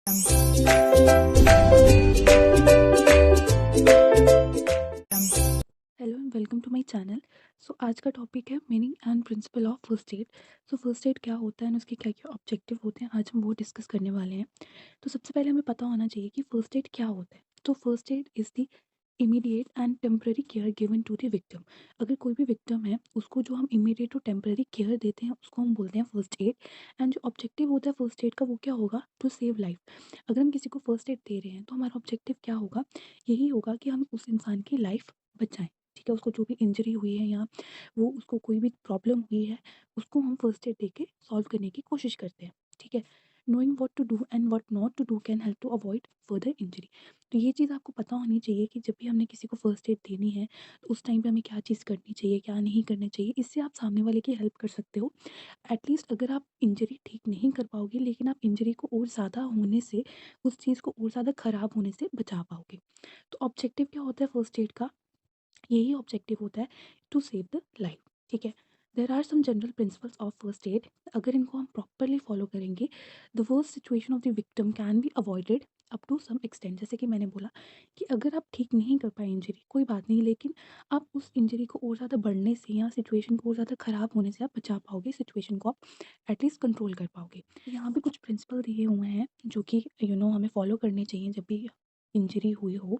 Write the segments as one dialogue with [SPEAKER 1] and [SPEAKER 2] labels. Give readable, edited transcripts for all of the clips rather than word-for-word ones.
[SPEAKER 1] Hello and welcome to my channel. So आज का topic है meaning and principle of first aid. So first aid क्या होता है और उसके क्या क्या ऑब्जेक्टिव होते हैं, आज हम वो डिस्कस करने वाले हैं। तो सबसे पहले हमें पता होना चाहिए कि फर्स्ट एड क्या होता है। तो first aid is the immediate and temporary care given to the victim. अगर कोई भी विक्टिम है उसको जो हम इमीडिएट और टेम्पररी केयर देते हैं उसको हम बोलते हैं फर्स्ट एड। एंड जो ऑब्जेक्टिव होता है फर्स्ट एड का वो क्या होगा, टू सेव लाइफ। अगर हम किसी को फर्स्ट एड दे रहे हैं तो हमारा ऑब्जेक्टिव क्या होगा, यही होगा कि हम उस इंसान की लाइफ बचाएं। ठीक है, उसको जो भी इंजरी हुई है या वो उसको कोई भी प्रॉब्लम हुई है उसको हम फर्स्ट एड दे के सॉल्व करने की कोशिश करते हैं। ठीक है, knowing what to do and what not to do can help to avoid further injury. तो ये चीज़ आपको पता होनी चाहिए कि जब भी हमने किसी को फर्स्ट एड देनी है तो उस टाइम पे हमें क्या चीज़ करनी चाहिए, क्या नहीं करनी चाहिए। इससे आप सामने वाले की हेल्प कर सकते हो। एटलीस्ट अगर आप इंजरी ठीक नहीं कर पाओगे लेकिन आप इंजरी को और ज़्यादा होने से, उस चीज़ को और ज़्यादा ख़राब होने से बचा पाओगे। तो ऑब्जेक्टिव क्या होता है फर्स्ट एड का, यही ऑब्जेक्टिव होता है, टू सेव द लाइफ। ठीक है, there are some general principles of first aid. अगर इनको हम प्रॉपरली फॉलो करेंगे the worst situation of the victim can be avoided up to some extent. जैसे कि मैंने बोला कि अगर आप ठीक नहीं कर पाए इंजरी कोई बात नहीं, लेकिन आप उस इंजरी को और ज़्यादा बढ़ने से या सिचुएशन को और ज़्यादा ख़राब होने से आप बचा पाओगे, सिचुएशन को आप एटलीस्ट कंट्रोल कर पाओगे। यहाँ पे कुछ प्रिंसिपल दिए हुए हैं जो कि हमें फॉलो करने चाहिए जब भी इंजरी हुई हो।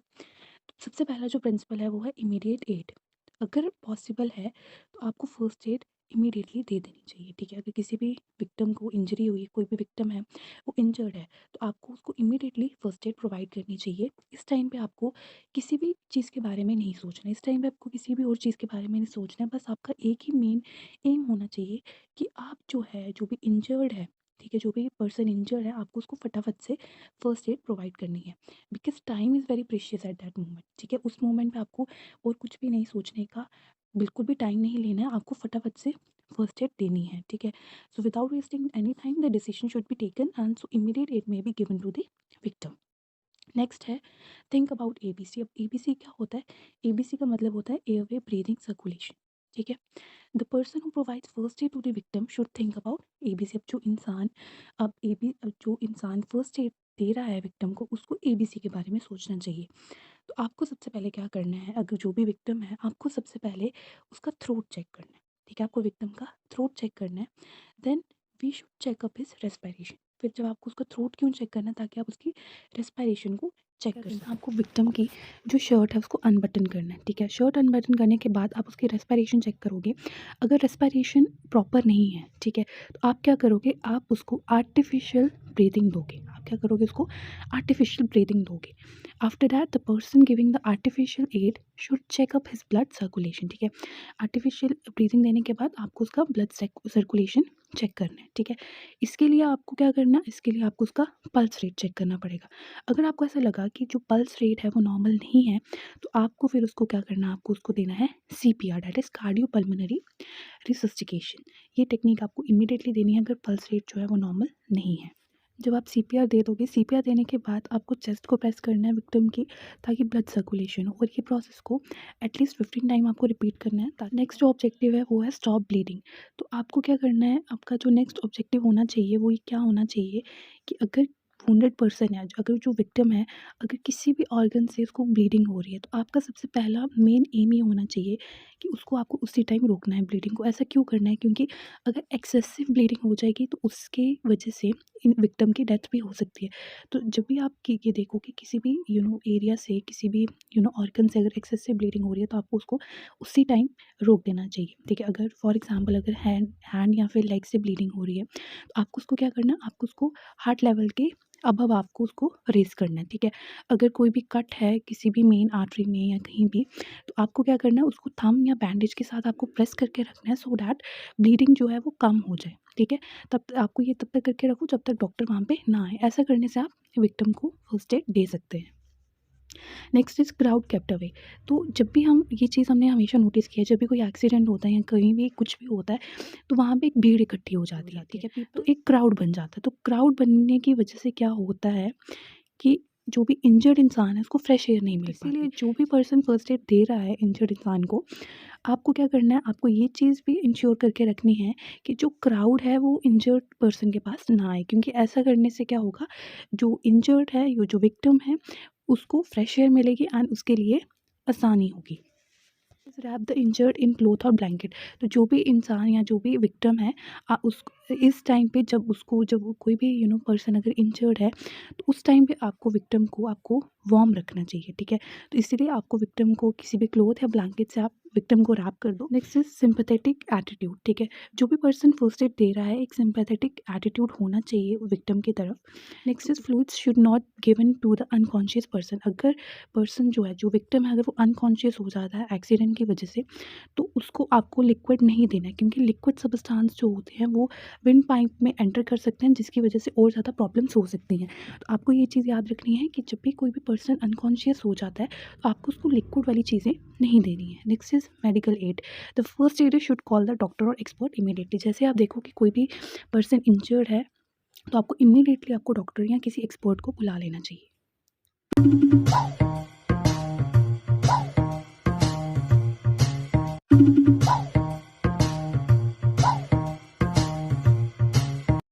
[SPEAKER 1] सबसे पहला जो प्रिंसिपल है वो है इमीडिएट एड। अगर पॉसिबल है तो आपको फर्स्ट एड इमीडिएटली दे देनी चाहिए। ठीक है, अगर किसी भी विक्टिम को इंजरी हुई, कोई भी विक्टिम है वो इंजर्ड है, तो आपको उसको इमीडिएटली फर्स्ट एड प्रोवाइड करनी चाहिए। इस टाइम पे आपको किसी भी चीज़ के बारे में नहीं सोचना है, इस टाइम पे आपको किसी भी और चीज़ के बारे में नहीं सोचना है। बस आपका एक ही मेन एम होना चाहिए कि आप जो है, जो भी इंजर्ड है, ठीक है, जो भी पर्सन इंजर्ड है, आपको उसको फटाफट से फर्स्ट एड प्रोवाइड करनी है। Because time is very precious at that moment. ठीक है, उस मोमेंट पे आपको और कुछ भी नहीं सोचने का, बिल्कुल भी टाइम नहीं लेना है, आपको फटाफट से फर्स्ट एड देनी है। ठीक है, so without wasting any time the decision should be taken and so immediate aid may be given to the victim. Next है थिंक अबाउट एबीसी। अब एबीसी क्या होता है, एबीसी का मतलब होता है एयरवे ब्रीदिंग सर्कुलेशन। ठीक है, the person who provides first aid to the victim should think about ABC. अब जो इंसान फर्स्ट एड दे रहा है विक्टिम को, उसको एबीसी के बारे में सोचना चाहिए। तो आपको सबसे पहले क्या करना है, अगर जो भी विक्टिम है आपको सबसे पहले उसका थ्रोट चेक करना है। ठीक है, आपको विक्टिम का थ्रोट चेक करना है। Then we should check up his respiration. फिर जब आपको उसका थ्रोट क्यों चेक करना है, ताकि आप उसकी रेस्पिरेशन को चेक कर सकें। आपको विक्टिम की जो शर्ट है उसको अनबटन करना है। ठीक है, शर्ट अनबटन करने के बाद आप उसकी रेस्पिरेशन चेक करोगे। अगर रेस्पिरेशन प्रॉपर नहीं है, ठीक है, तो आप क्या करोगे, आप उसको आर्टिफिशियल ब्रीदिंग दोगे। आप क्या करोगे, उसको आर्टिफिशियल ब्रीदिंग दोगे। After that the person giving the artificial aid should check up his blood circulation. ठीक है, आर्टिफिशियल ब्रीदिंग देने के बाद आपको उसका ब्लड सर्कुलेशन चेक करना है। ठीक है, इसके लिए आपको क्या करना है, इसके लिए आपको उसका पल्स रेट चेक करना पड़ेगा। अगर आपको ऐसा लगा कि जो पल्स रेट है वो नॉर्मल नहीं है, तो आपको फिर उसको क्या करना है, आपको उसको देना है सीपीआर, दैट इज़ कार्डियोपल्मोनरी रिसस्टिकेशन। ये टेक्निक आपको इमीडिएटली देनी है अगर पल्स रेट जो है वो नॉर्मल नहीं है। जब आप सीपीआर दे दोगे, सीपीआर देने के बाद आपको चेस्ट को प्रेस करना है विक्टिम की, ताकि ब्लड सर्कुलेशन हो। और ये प्रोसेस को एटलीस्ट 15 टाइम आपको रिपीट करना है। ताकि नेक्स्ट जो ऑब्जेक्टिव है वो है स्टॉप ब्लीडिंग। तो आपको क्या करना है, आपका जो नेक्स्ट ऑब्जेक्टिव होना चाहिए वो ये क्या होना चाहिए कि अगर वुंडेड पर्सन है, अगर जो विक्टिम है, अगर किसी भी ऑर्गन से उसको ब्लीडिंग हो रही है, तो आपका सबसे पहला मेन एम ये होना चाहिए कि उसको आपको उसी टाइम रोकना है ब्लीडिंग को। ऐसा क्यों करना है, क्योंकि अगर एक्सेसिव ब्लीडिंग हो जाएगी तो उसके वजह से इन विक्टिम की डेथ भी हो सकती है। तो जब भी आप ये देखो कि किसी भी एरिया से, किसी भी ऑर्गन से अगर एक्सेसिव ब्लीडिंग हो रही है, तो आपको उसको उसी टाइम रोक देना चाहिए। ठीक है, अगर फॉर एग्जांपल अगर हैंड हैंड या फिर लेग से ब्लीडिंग हो रही है, तो आपको उसको क्या करना है, आपको उसको हार्ट लेवल के अब आपको उसको रेज़ करना है। ठीक है, अगर कोई भी कट है किसी भी मेन आर्टरी में या कहीं भी, तो आपको क्या करना है, उसको थंब या बैंडेज के साथ आपको प्रेस करके रखना है, सो दैट ब्लीडिंग जो है वो कम हो जाए। ठीक है, आपको ये तब तक करके रखो जब तक डॉक्टर वहाँ पे ना आए। ऐसा करने से आप विक्टिम को फर्स्ट एड दे सकते हैं। Next is crowd kept away. तो जब भी हम ये चीज़ हमने हमेशा नोटिस किया है, जब भी कोई एक्सीडेंट होता है या कहीं भी कुछ भी होता है, तो वहाँ पे एक भीड़ इकट्ठी हो जाती है। ठीक है, तो एक क्राउड बन जाता है। तो क्राउड बनने की वजह से क्या होता है कि जो भी इंजर्ड इंसान है उसको फ्रेश एयर नहीं मिल पाती। इसीलिए जो भी पर्सन फर्स्ट एड दे रहा है इंजर्ड इंसान को, आपको क्या करना है, आपको ये चीज़ भी इंश्योर करके रखनी है कि जो क्राउड है वो इंजर्ड पर्सन के पास ना आए, क्योंकि ऐसा करने से क्या होगा, जो इंजर्ड है, यो जो विक्टिम है, उसको फ्रेश एयर मिलेगी एंड उसके लिए आसानी होगी। Wrap the injured in cloth और ब्लैंकेट। तो जो भी इंसान या जो भी विक्टिम है, उस इस टाइम पे जब कोई भी पर्सन अगर इंजर्ड है, तो उस टाइम पे आपको विक्टिम को आपको वार्म रखना चाहिए, ठीक है। तो इसीलिए आपको विक्टिम को किसी भी क्लोथ या ब्लैंकेट से आप विक्टिम को रैप कर दो। नेक्स्ट इज सिंपैथेटिक एटीट्यूड, ठीक है। जो भी पर्सन फर्स्ट एड दे रहा है, एक सिंपैथेटिक एटीट्यूड होना चाहिए विक्टिम की तरफ। Next is fluids should not given to the unconscious person. अगर पर्सन जो है, जो विक्टिम है, अगर वो अनकॉन्शियस हो जाता है एक्सीडेंट की वजह से, तो उसको आपको लिक्विड नहीं देना है, क्योंकि लिक्विड सब्सटेंस जो होते हैं वो विंड पाइप में एंटर कर सकते हैं, जिसकी वजह से और ज़्यादा प्रॉब्लम्स हो सकती हैं। तो आपको ये चीज़ याद रखनी है कि जब भी कोई भी पर्सन अनकॉन्शियस हो जाता है, तो आपको उसको लिक्विड वाली चीज़ें नहीं देनी है। Next is medical aid. The first adder should call the doctor और एक्सपर्ट इमीडिएटली। जैसे आप देखो कि कोई भी पर्सन इंजर्ड है, तो आपको इमीडिएटली आपको डॉक्टर या किसी एक्सपर्ट को बुला लेना चाहिए।